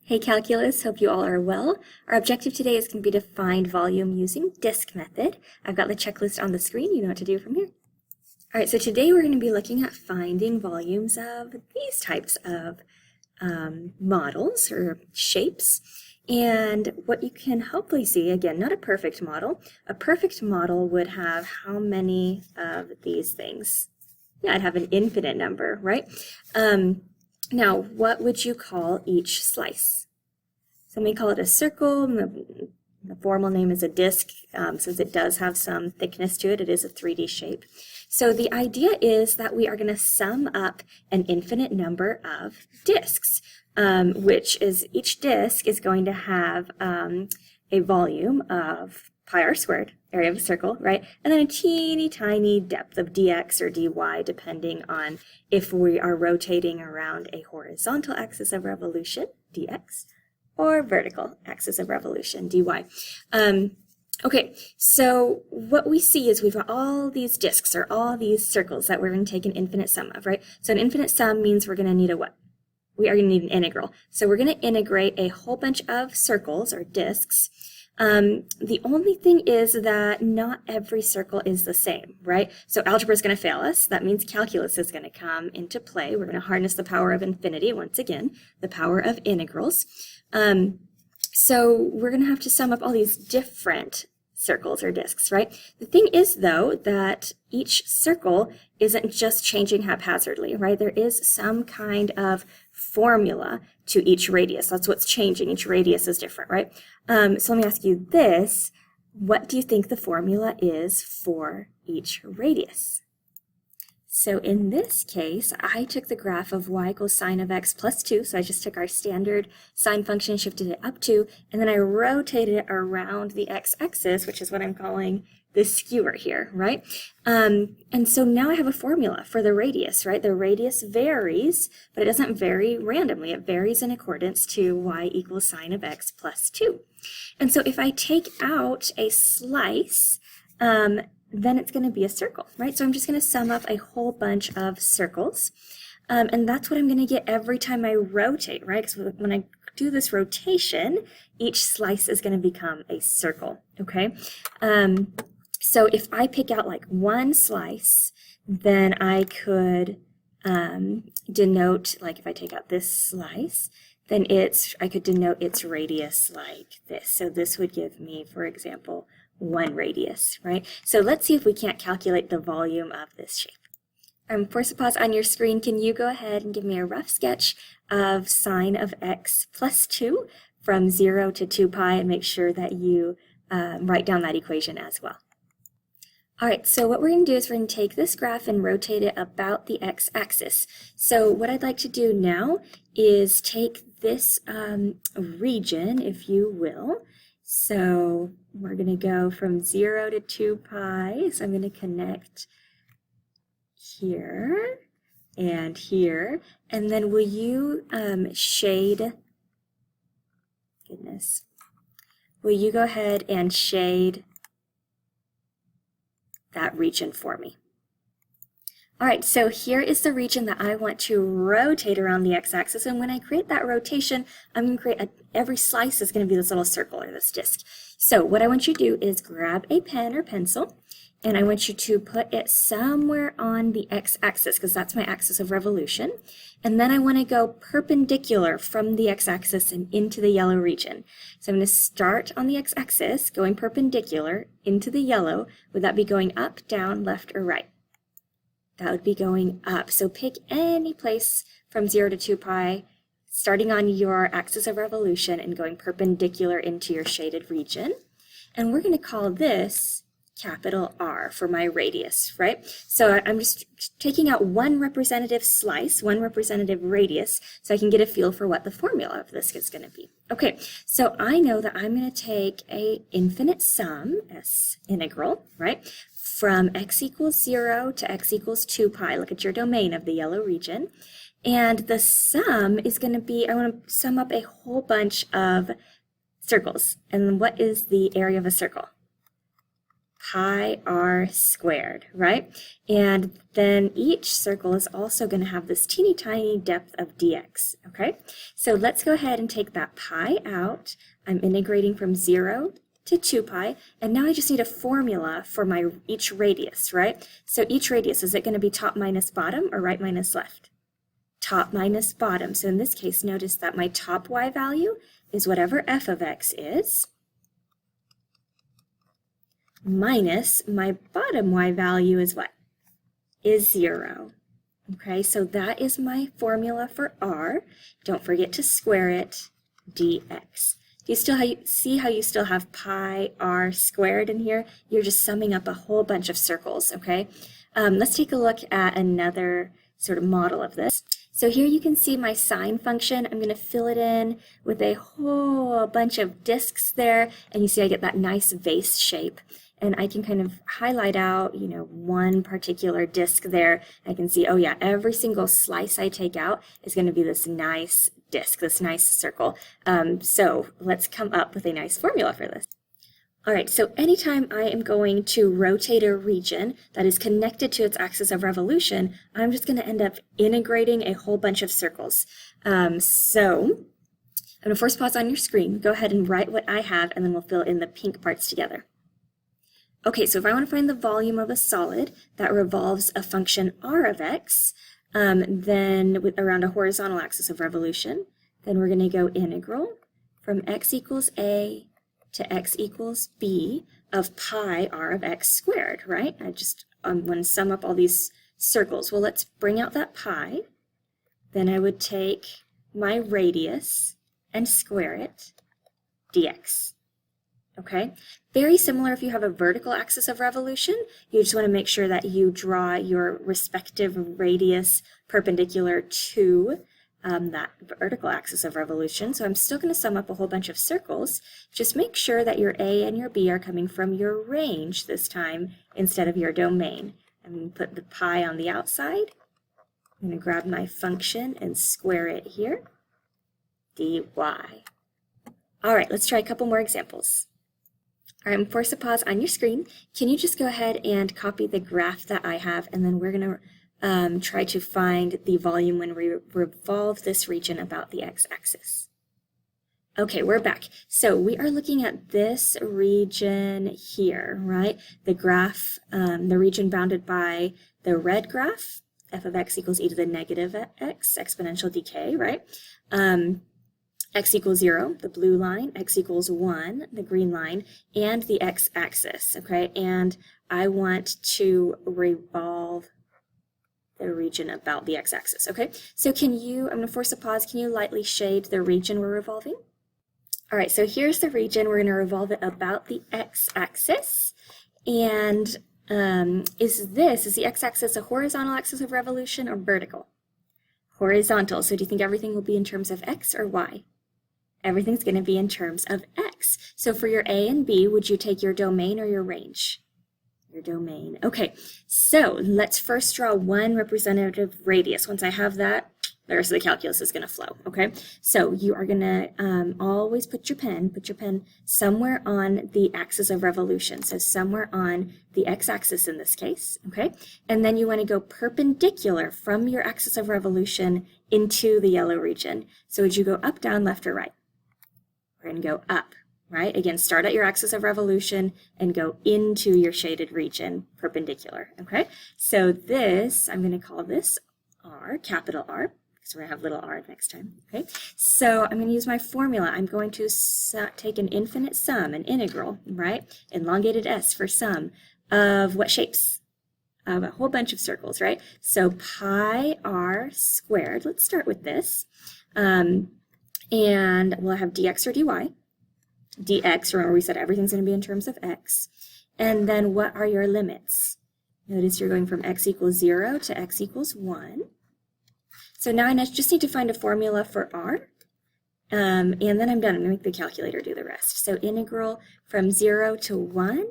Hey calculus, hope you all are well. Our objective today is going to be to find volume using disk method. I've got the checklist on the screen, you know what to do from here. All right, so today we're going to be looking at finding volumes of these types of models or shapes. And what you can hopefully see, again, not a perfect model would have how many of these things? Yeah, it'd have an infinite number, right? Now, what would you call each slice? Some may call it a circle. The formal name is a disk, since it does have some thickness to it. It is a 3D shape. So the idea is that we are going to sum up an infinite number of disks, which is each disk is going to have a volume of pi r squared, area of a circle, right? And then a teeny tiny depth of dx or dy, depending on if we are rotating around a horizontal axis of revolution, dx, or vertical axis of revolution, dy. Okay, so what we see is we've got all these disks or all these circles that we're going to take an infinite sum of, right? So an infinite sum means we're going to need a what? We are going to need an integral. So we're going to integrate a whole bunch of circles or disks. The only thing is that not every circle is the same, right? So algebra is going to fail us. That means calculus is going to come into play. We're going to harness the power of infinity once again, the power of integrals. So we're going to have to sum up all these different circles or disks, right? The thing is, though, that each circle isn't just changing haphazardly, right? There is some kind of formula to each radius. That's what's changing. Each radius is different, right? So let me ask you this. What do you think the formula is for each radius? So in this case, I took the graph of y equals sine of x plus 2, so I just took our standard sine function, shifted it up 2, and then I rotated it around the x-axis, which is what I'm calling the skewer here, right? And so now I have a formula for the radius, right? The radius varies, but it doesn't vary randomly. It varies in accordance to y equals sine of x plus 2. And so if I take out a slice, then it's going to be a circle, right? So I'm just going to sum up a whole bunch of circles. And that's what I'm going to get every time I rotate, right? Because when I do this rotation, each slice is going to become a circle, okay? So if I pick out like one slice, then I could denote, like if I take out this slice, then I could denote its radius like this. So this would give me, for example, one radius, right? So let's see if we can't calculate the volume of this shape. Force a pause on your screen. Can you go ahead and give me a rough sketch of sine of x plus 2 from 0 to 2 pi and make sure that you write down that equation as well. All right, so what we're going to do is we're going to take this graph and rotate it about the x-axis. So what I'd like to do now is take this region, if you will. So we're going to go from 0 to 2 pi. So I'm going to connect here and here. And then will you shade, will you go ahead and shade that region for me? All right, so here is the region that I want to rotate around the x-axis, and when I create that rotation, I'm going to create every slice is going to be this little circle or this disc. So what I want you to do is grab a pen or pencil, and I want you to put it somewhere on the x-axis, because that's my axis of revolution, and then I want to go perpendicular from the x-axis and into the yellow region. So I'm going to start on the x-axis, going perpendicular into the yellow. Would that be going up, down, left, or right? That would be going up. So pick any place from 0 to 2 pi, starting on your axis of revolution and going perpendicular into your shaded region. And we're going to call this capital R for my radius, right? So I'm just taking out one representative slice, one representative radius, so I can get a feel for what the formula of this is going to be. Okay, so I know that I'm going to take a infinite sum, S integral, right? From x equals 0 to x equals 2 pi. Look at your domain of the yellow region. And the sum is going to be, I want to sum up a whole bunch of circles. And what is the area of a circle? pi r squared, right? And then each circle is also going to have this teeny tiny depth of dx, okay? So let's go ahead and take that pi out. I'm integrating from 0 to 2 pi, and now I just need a formula for my each radius, right? So each radius, is it going to be top minus bottom or right minus left? Top minus bottom. So in this case, notice that my top y value is whatever f of x is, minus my bottom y value is what? Is 0. Okay, so that is my formula for r. Don't forget to square it, dx. Do you still see how you still have pi r squared in here? You're just summing up a whole bunch of circles, okay? Let's take a look at another sort of model of this. So here you can see my sine function. I'm going to fill it in with a whole bunch of disks there, and you see I get that nice vase shape. And I can kind of highlight out, you know, one particular disk there. I can see, oh yeah, every single slice I take out is going to be this nice disk, this nice circle. So let's come up with a nice formula for this. All right, so anytime I am going to rotate a region that is connected to its axis of revolution, I'm just going to end up integrating a whole bunch of circles. So I'm going to force pause on your screen. Go ahead and write what I have, and then we'll fill in the pink parts together. Okay, so if I want to find the volume of a solid that revolves a function r of x, then around a horizontal axis of revolution, then we're going to go integral from x equals a to x equals b of pi r of x squared, right? I just want to sum up all these circles. Well, let's bring out that pi. Then I would take my radius and square it, dx. Okay, very similar if you have a vertical axis of revolution. You just want to make sure that you draw your respective radius perpendicular to that vertical axis of revolution. So I'm still going to sum up a whole bunch of circles. Just make sure that your A and your B are coming from your range this time instead of your domain. I'm going to put the pi on the outside. I'm going to grab my function and square it here, dy. All right, let's try a couple more examples. All right, I'm force a pause on your screen. Can you just go ahead and copy the graph that I have, and then we're going to try to find the volume when we revolve this region about the x-axis. Okay, we're back. So we are looking at this region here, right? The graph, the region bounded by the red graph, f of x equals e to the negative x, exponential decay, right? X equals 0, the blue line, x equals 1, the green line, and the x-axis, okay? And I want to revolve the region about the x-axis, okay? So can you, I'm going to force a pause, can you lightly shade the region we're revolving? All right, so here's the region. We're going to revolve it about the x-axis. And is the x-axis a horizontal axis of revolution or vertical? Horizontal. So do you think everything will be in terms of x or y? Everything's going to be in terms of x. So for your A and B, would you take your domain or your range? Your domain. Okay, so let's first draw one representative radius. Once I have that, the rest of the calculus is going to flow, okay? So you are going to always put your pen somewhere on the axis of revolution, so somewhere on the x-axis in this case, okay? And then you want to go perpendicular from your axis of revolution into the yellow region. So would you go up, down, left, or right? We're going to go up, right? Again, start at your axis of revolution and go into your shaded region perpendicular, okay? So this, I'm going to call this R, capital R, because we're going to have little r next time, okay? So I'm going to use my formula. I'm going to take an infinite sum, an integral, right? Elongated S for sum of what shapes? Of a whole bunch of circles, right? So pi r squared, let's start with this. And we'll have dx or dy. Dx, remember we said everything's going to be in terms of x. And then what are your limits? Notice you're going from x equals 0 to x equals 1. So now I just need to find a formula for r. And then I'm done. I'm going to make the calculator do the rest. So integral from 0 to 1.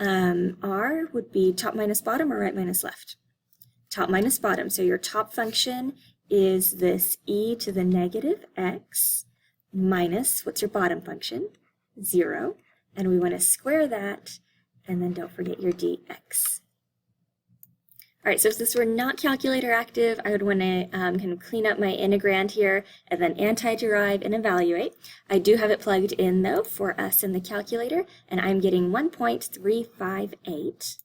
R would be top minus bottom or right minus left? Top minus bottom. So your top function is this e to the negative x minus, what's your bottom function? 0. And we want to square that and then don't forget your dx. All right, so if this were not calculator active, I would want to kind of clean up my integrand here and then anti-derive and evaluate. I do have it plugged in though for us in the calculator, and I'm getting 1.358.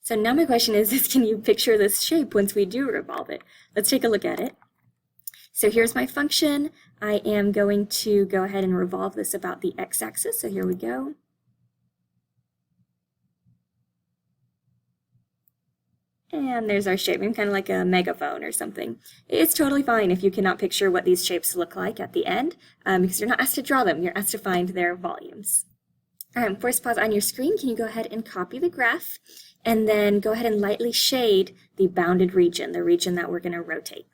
So now my question is can you picture this shape once we do revolve it? Let's take a look at it. So here's my function. I am going to go ahead and revolve this about the x-axis, so here we go. And there's our shape, kind of like a megaphone or something. It's totally fine if you cannot picture what these shapes look like at the end, because you're not asked to draw them, you're asked to find their volumes. Force pause on your screen, can you go ahead and copy the graph, and then go ahead and lightly shade the bounded region, the region that we're going to rotate.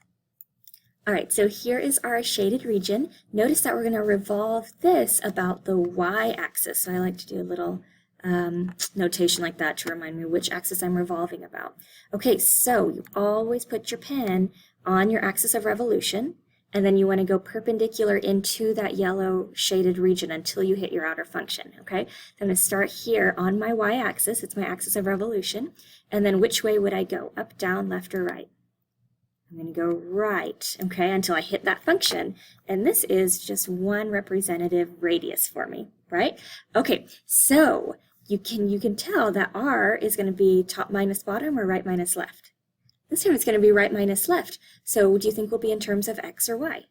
All right, so here is our shaded region. Notice that we're going to revolve this about the y-axis, so I like to do a little notation like that to remind me which axis I'm revolving about. Okay, so you always put your pen on your axis of revolution, and then you want to go perpendicular into that yellow shaded region until you hit your outer function, okay? So I'm going to start here on my y-axis, it's my axis of revolution, and then which way would I go? Up, down, left, or right? I'm going to go right, okay, until I hit that function, and this is just one representative radius for me, right? Okay, so you can tell that r is going to be top minus bottom or right minus left. This time it's going to be right minus left. So do you think we'll be in terms of x or y?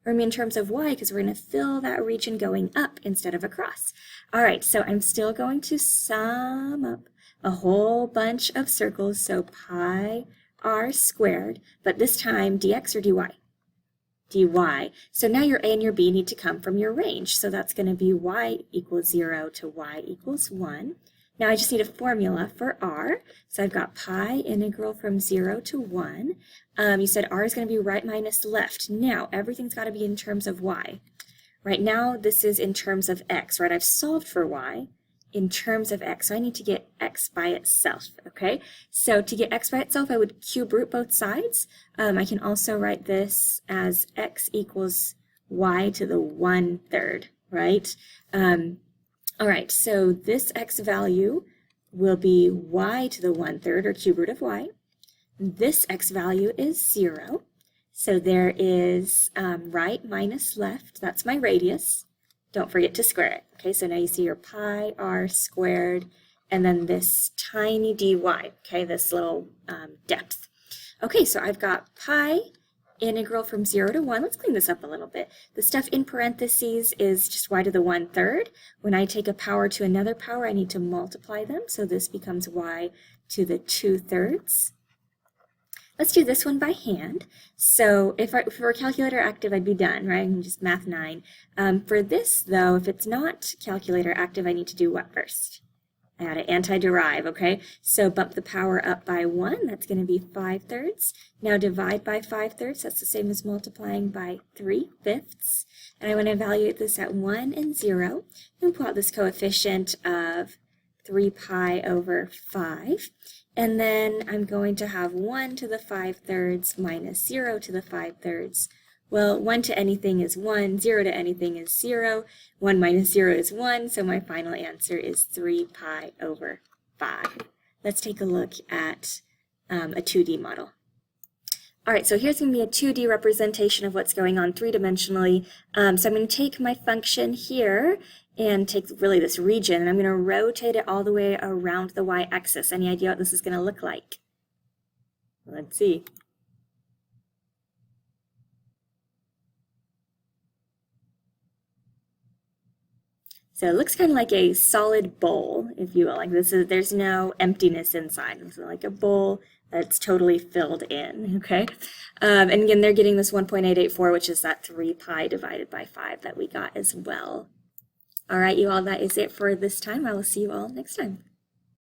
Or in terms of y, because we're going to fill that region going up instead of across. All right, so I'm still going to sum up a whole bunch of circles, so pi r squared, but this time dx or dy? dy. So now your a and your b need to come from your range. So that's going to be y equals 0 to y equals 1. Now I just need a formula for r. So I've got pi integral from 0 to 1. You said r is going to be right minus left. Now everything's got to be in terms of y. Right now this is in terms of x, right? I've solved for y in terms of x, so I need to get x by itself, okay? So to get x by itself, I would cube root both sides. I can also write this as x equals y to the 1/3, right? All right, so this x value will be y to the 1/3, or cube root of y. This x value is 0, so there is right minus left, that's my radius. Don't forget to square it. Okay, so now you see your pi r squared, and then this tiny dy, okay, this little depth. Okay, so I've got pi integral from 0 to 1. Let's clean this up a little bit. The stuff in parentheses is just y to the 1/3. When I take a power to another power, I need to multiply them, so this becomes y to the 2/3. Let's do this one by hand. So if we're calculator active, I'd be done, right? I can just math 9. For this, though, if it's not calculator active, I need to do what first? I got to anti-derive, okay? So bump the power up by 1. That's going to be 5/3. Now divide by 5/3. That's the same as multiplying by 3/5. And I want to evaluate this at 1 and 0. And pull out this coefficient of 3 pi over 5. And then I'm going to have 1 to the 5/3 minus 0 to the 5/3. Well, 1 to anything is 1, 0 to anything is 0. 1 minus 0 is 1, so my final answer is 3 pi over 5. Let's take a look at a 2D model. All right, so here's going to be a 2D representation of what's going on three-dimensionally. So I'm going to take my function here and take really this region, and I'm going to rotate it all the way around the y-axis. Any idea what this is going to look like? Let's see. So it looks kind of like a solid bowl, if you will. Like there's no emptiness inside. It's like a bowl that's totally filled in, okay? And again, they're getting this 1.884, which is that 3 pi divided by 5 that we got as well. All right, you all, that is it for this time. I will see you all next time.